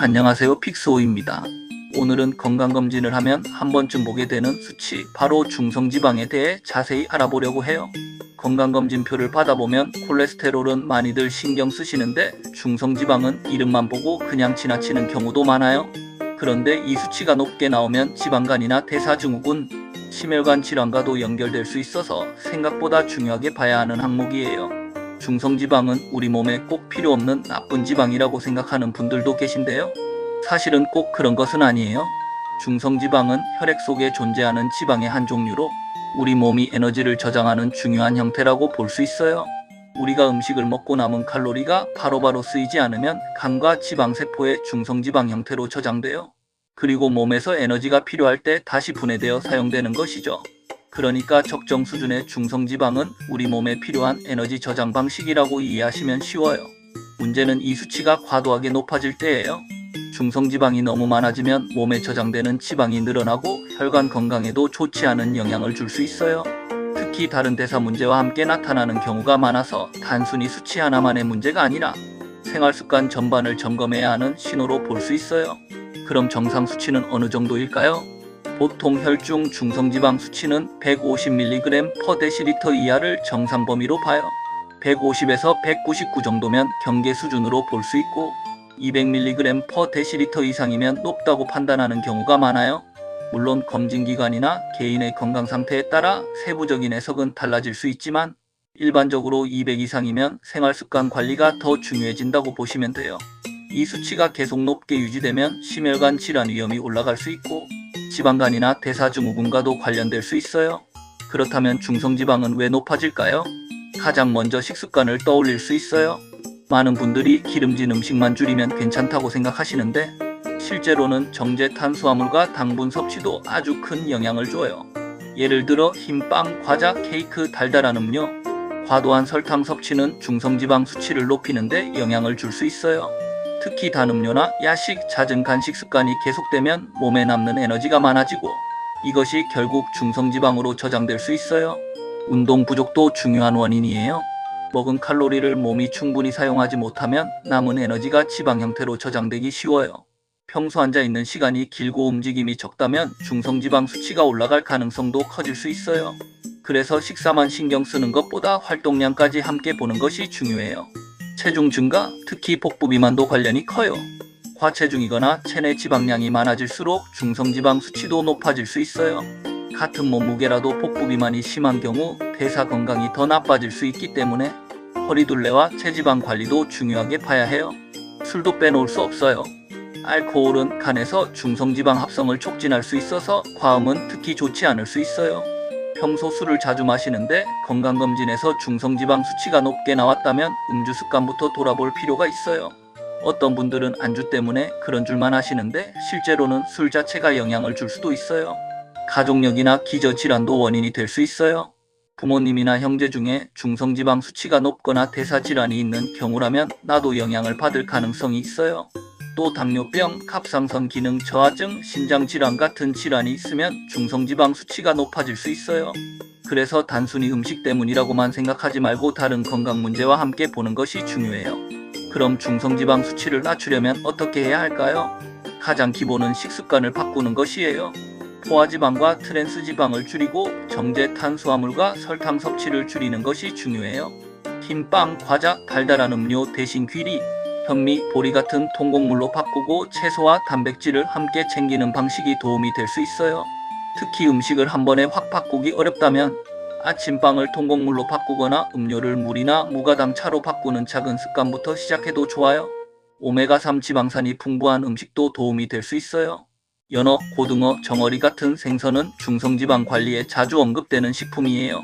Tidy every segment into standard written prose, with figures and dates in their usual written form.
안녕하세요, 픽스호입니다. 오늘은 건강검진을 하면 한 번쯤 보게 되는 수치, 바로 중성지방에 대해 자세히 알아보려고 해요. 건강검진표를 받아보면 콜레스테롤은 많이들 신경 쓰시는데 중성지방은 이름만 보고 그냥 지나치는 경우도 많아요. 그런데 이 수치가 높게 나오면 지방간이나 대사증후군, 심혈관 질환과도 연결될 수 있어서 생각보다 중요하게 봐야 하는 항목이에요. 중성지방은 우리 몸에 꼭 필요 없는 나쁜 지방이라고 생각하는 분들도 계신데요. 사실은 꼭 그런 것은 아니에요. 중성지방은 혈액 속에 존재하는 지방의 한 종류로 우리 몸이 에너지를 저장하는 중요한 형태라고 볼 수 있어요. 우리가 음식을 먹고 남은 칼로리가 바로바로 쓰이지 않으면 간과 지방세포에 중성지방 형태로 저장돼요. 그리고 몸에서 에너지가 필요할 때 다시 분해되어 사용되는 것이죠. 그러니까 적정 수준의 중성지방은 우리 몸에 필요한 에너지 저장 방식이라고 이해하시면 쉬워요. 문제는 이 수치가 과도하게 높아질 때예요. 중성지방이 너무 많아지면 몸에 저장되는 지방이 늘어나고 혈관 건강에도 좋지 않은 영향을 줄 수 있어요. 특히 다른 대사 문제와 함께 나타나는 경우가 많아서 단순히 수치 하나만의 문제가 아니라 생활습관 전반을 점검해야 하는 신호로 볼 수 있어요. 그럼 정상 수치는 어느 정도일까요? 보통 혈중 중성지방 수치는 150mg/dL 이하를 정상 범위로 봐요. 150에서 199 정도면 경계 수준으로 볼 수 있고 200mg/dL 이상이면 높다고 판단하는 경우가 많아요. 물론 검진기관이나 개인의 건강 상태에 따라 세부적인 해석은 달라질 수 있지만 일반적으로 200 이상이면 생활습관 관리가 더 중요해진다고 보시면 돼요. 이 수치가 계속 높게 유지되면 심혈관 질환 위험이 올라갈 수 있고 지방간이나 대사증후군과도 관련될 수 있어요. 그렇다면 중성지방은 왜 높아질까요? 가장 먼저 식습관을 떠올릴 수 있어요. 많은 분들이 기름진 음식만 줄이면 괜찮다고 생각하시는데 실제로는 정제 탄수화물과 당분 섭취도 아주 큰 영향을 줘요. 예를 들어 흰빵, 과자, 케이크, 달달한 음료, 과도한 설탕 섭취는 중성지방 수치를 높이는데 영향을 줄 수 있어요. 특히 단 음료나 야식, 잦은 간식 습관이 계속되면 몸에 남는 에너지가 많아지고 이것이 결국 중성지방으로 저장될 수 있어요. 운동 부족도 중요한 원인이에요. 먹은 칼로리를 몸이 충분히 사용하지 못하면 남은 에너지가 지방 형태로 저장되기 쉬워요. 평소 앉아있는 시간이 길고 움직임이 적다면 중성지방 수치가 올라갈 가능성도 커질 수 있어요. 그래서 식사만 신경 쓰는 것보다 활동량까지 함께 보는 것이 중요해요. 체중 증가, 특히 복부 비만도 관련이 커요. 과체중이거나 체내 지방량이 많아질수록 중성지방 수치도 높아질 수 있어요. 같은 몸무게라도 복부 비만이 심한 경우 대사 건강이 더 나빠질 수 있기 때문에 허리둘레와 체지방 관리도 중요하게 봐야 해요. 술도 빼놓을 수 없어요. 알코올은 간에서 중성지방 합성을 촉진할 수 있어서 과음은 특히 좋지 않을 수 있어요. 평소 술을 자주 마시는데 건강검진에서 중성지방 수치가 높게 나왔다면 음주 습관부터 돌아볼 필요가 있어요. 어떤 분들은 안주 때문에 그런 줄만 아시는데 실제로는 술 자체가 영향을 줄 수도 있어요. 가족력이나 기저질환도 원인이 될 수 있어요. 부모님이나 형제 중에 중성지방 수치가 높거나 대사질환이 있는 경우라면 나도 영향을 받을 가능성이 있어요. 또 당뇨병, 갑상선 기능 저하증, 신장질환 같은 질환이 있으면 중성지방 수치가 높아질 수 있어요. 그래서 단순히 음식 때문이라고만 생각하지 말고 다른 건강 문제와 함께 보는 것이 중요해요. 그럼 중성지방 수치를 낮추려면 어떻게 해야 할까요? 가장 기본은 식습관을 바꾸는 것이에요. 포화지방과 트랜스지방을 줄이고 정제 탄수화물과 설탕 섭취를 줄이는 것이 중요해요. 흰빵, 과자, 달달한 음료 대신 귀리, 현미, 보리 같은 통곡물로 바꾸고 채소와 단백질을 함께 챙기는 방식이 도움이 될 수 있어요. 특히 음식을 한 번에 확 바꾸기 어렵다면 아침빵을 통곡물로 바꾸거나 음료를 물이나 무가당 차로 바꾸는 작은 습관부터 시작해도 좋아요. 오메가3 지방산이 풍부한 음식도 도움이 될 수 있어요. 연어, 고등어, 정어리 같은 생선은 중성지방 관리에 자주 언급되는 식품이에요.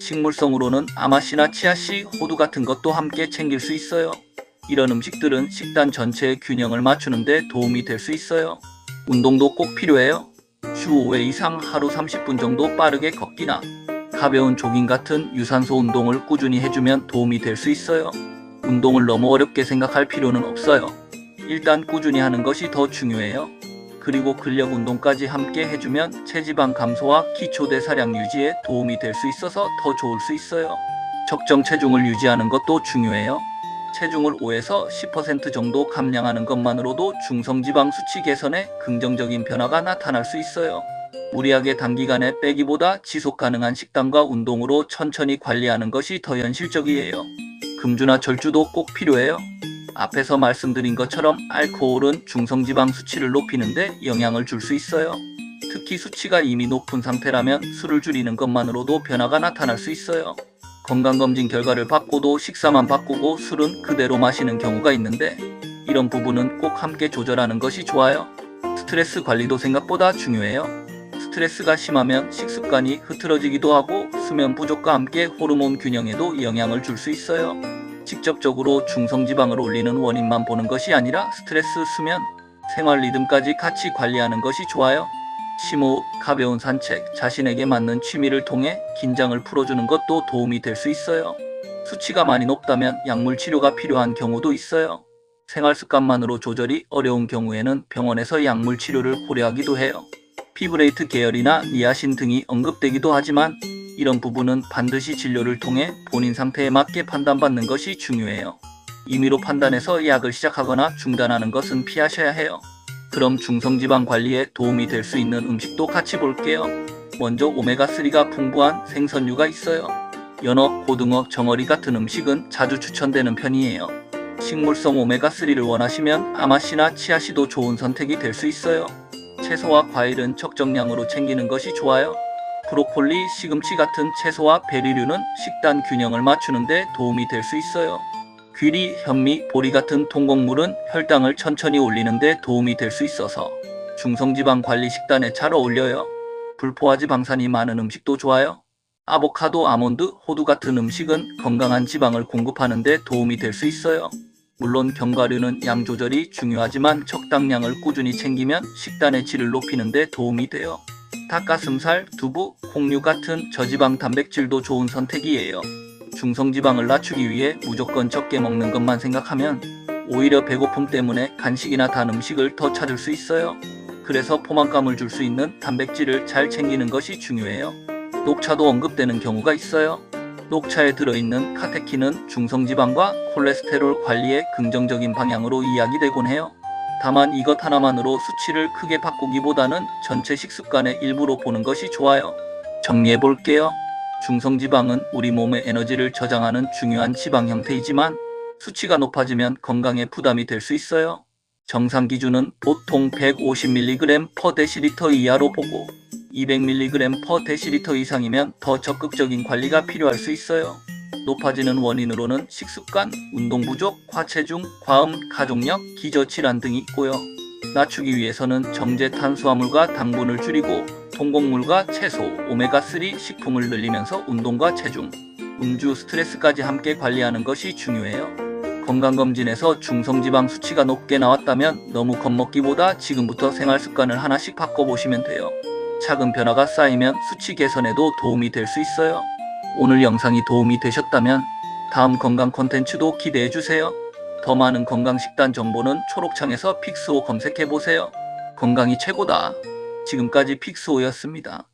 식물성으로는 아마씨나 치아씨, 호두 같은 것도 함께 챙길 수 있어요. 이런 음식들은 식단 전체의 균형을 맞추는 데 도움이 될 수 있어요. 운동도 꼭 필요해요. 주 5회 이상 하루 30분 정도 빠르게 걷기나 가벼운 조깅 같은 유산소 운동을 꾸준히 해주면 도움이 될 수 있어요. 운동을 너무 어렵게 생각할 필요는 없어요. 일단 꾸준히 하는 것이 더 중요해요. 그리고 근력 운동까지 함께 해주면 체지방 감소와 기초대사량 유지에 도움이 될 수 있어서 더 좋을 수 있어요. 적정 체중을 유지하는 것도 중요해요. 체중을 5에서 10% 정도 감량하는 것만으로도 중성지방 수치 개선에 긍정적인 변화가 나타날 수 있어요. 무리하게 단기간에 빼기보다 지속 가능한 식단과 운동으로 천천히 관리하는 것이 더 현실적이에요. 금주나 절주도 꼭 필요해요. 앞에서 말씀드린 것처럼 알코올은 중성지방 수치를 높이는 데 영향을 줄 수 있어요. 특히 수치가 이미 높은 상태라면 술을 줄이는 것만으로도 변화가 나타날 수 있어요. 건강검진 결과를 받고도 식사만 바꾸고 술은 그대로 마시는 경우가 있는데 이런 부분은 꼭 함께 조절하는 것이 좋아요. 스트레스 관리도 생각보다 중요해요. 스트레스가 심하면 식습관이 흐트러지기도 하고 수면 부족과 함께 호르몬 균형에도 영향을 줄 수 있어요. 직접적으로 중성지방을 올리는 원인만 보는 것이 아니라 스트레스, 수면, 생활 리듬까지 같이 관리하는 것이 좋아요. 심호흡, 가벼운 산책, 자신에게 맞는 취미를 통해 긴장을 풀어주는 것도 도움이 될 수 있어요. 수치가 많이 높다면 약물 치료가 필요한 경우도 있어요. 생활 습관만으로 조절이 어려운 경우에는 병원에서 약물 치료를 고려하기도 해요. 피브레이트 계열이나 니아신 등이 언급되기도 하지만 이런 부분은 반드시 진료를 통해 본인 상태에 맞게 판단받는 것이 중요해요. 임의로 판단해서 약을 시작하거나 중단하는 것은 피하셔야 해요. 그럼 중성지방 관리에 도움이 될 수 있는 음식도 같이 볼게요. 먼저 오메가3가 풍부한 생선류가 있어요. 연어, 고등어, 정어리 같은 음식은 자주 추천되는 편이에요. 식물성 오메가3를 원하시면 아마씨나 치아씨도 좋은 선택이 될 수 있어요. 채소와 과일은 적정량으로 챙기는 것이 좋아요. 브로콜리, 시금치 같은 채소와 베리류는 식단 균형을 맞추는 데 도움이 될 수 있어요. 귀리, 현미, 보리 같은 통곡물은 혈당을 천천히 올리는 데 도움이 될 수 있어서 중성지방 관리 식단에 잘 어울려요. 불포화지 방산이 많은 음식도 좋아요. 아보카도, 아몬드, 호두 같은 음식은 건강한 지방을 공급하는 데 도움이 될 수 있어요. 물론 견과류는 양 조절이 중요하지만 적당량을 꾸준히 챙기면 식단의 질을 높이는 데 도움이 돼요. 닭가슴살, 두부, 콩류 같은 저지방 단백질도 좋은 선택이에요. 중성지방을 낮추기 위해 무조건 적게 먹는 것만 생각하면 오히려 배고픔 때문에 간식이나 단 음식을 더 찾을 수 있어요. 그래서 포만감을 줄 수 있는 단백질을 잘 챙기는 것이 중요해요. 녹차도 언급되는 경우가 있어요. 녹차에 들어있는 카테킨은 중성지방과 콜레스테롤 관리에 긍정적인 방향으로 이야기되곤 해요. 다만 이것 하나만으로 수치를 크게 바꾸기보다는 전체 식습관의 일부로 보는 것이 좋아요. 정리해볼게요. 중성지방은 우리 몸의 에너지를 저장하는 중요한 지방 형태이지만 수치가 높아지면 건강에 부담이 될 수 있어요. 정상 기준은 보통 150mg/dL 이하로 보고 200mg/dL 이상이면 더 적극적인 관리가 필요할 수 있어요. 높아지는 원인으로는 식습관, 운동 부족, 과체중, 과음, 가족력, 기저질환 등이 있고요. 낮추기 위해서는 정제 탄수화물과 당분을 줄이고 통곡물과 채소, 오메가3 식품을 늘리면서 운동과 체중, 음주, 스트레스까지 함께 관리하는 것이 중요해요. 건강검진에서 중성지방 수치가 높게 나왔다면 너무 겁먹기보다 지금부터 생활습관을 하나씩 바꿔보시면 돼요. 작은 변화가 쌓이면 수치 개선에도 도움이 될 수 있어요. 오늘 영상이 도움이 되셨다면 다음 건강 콘텐츠도 기대해주세요. 더 많은 건강식단 정보는 초록창에서 픽스호 검색해보세요. 건강이 최고다. 지금까지 픽스호였습니다.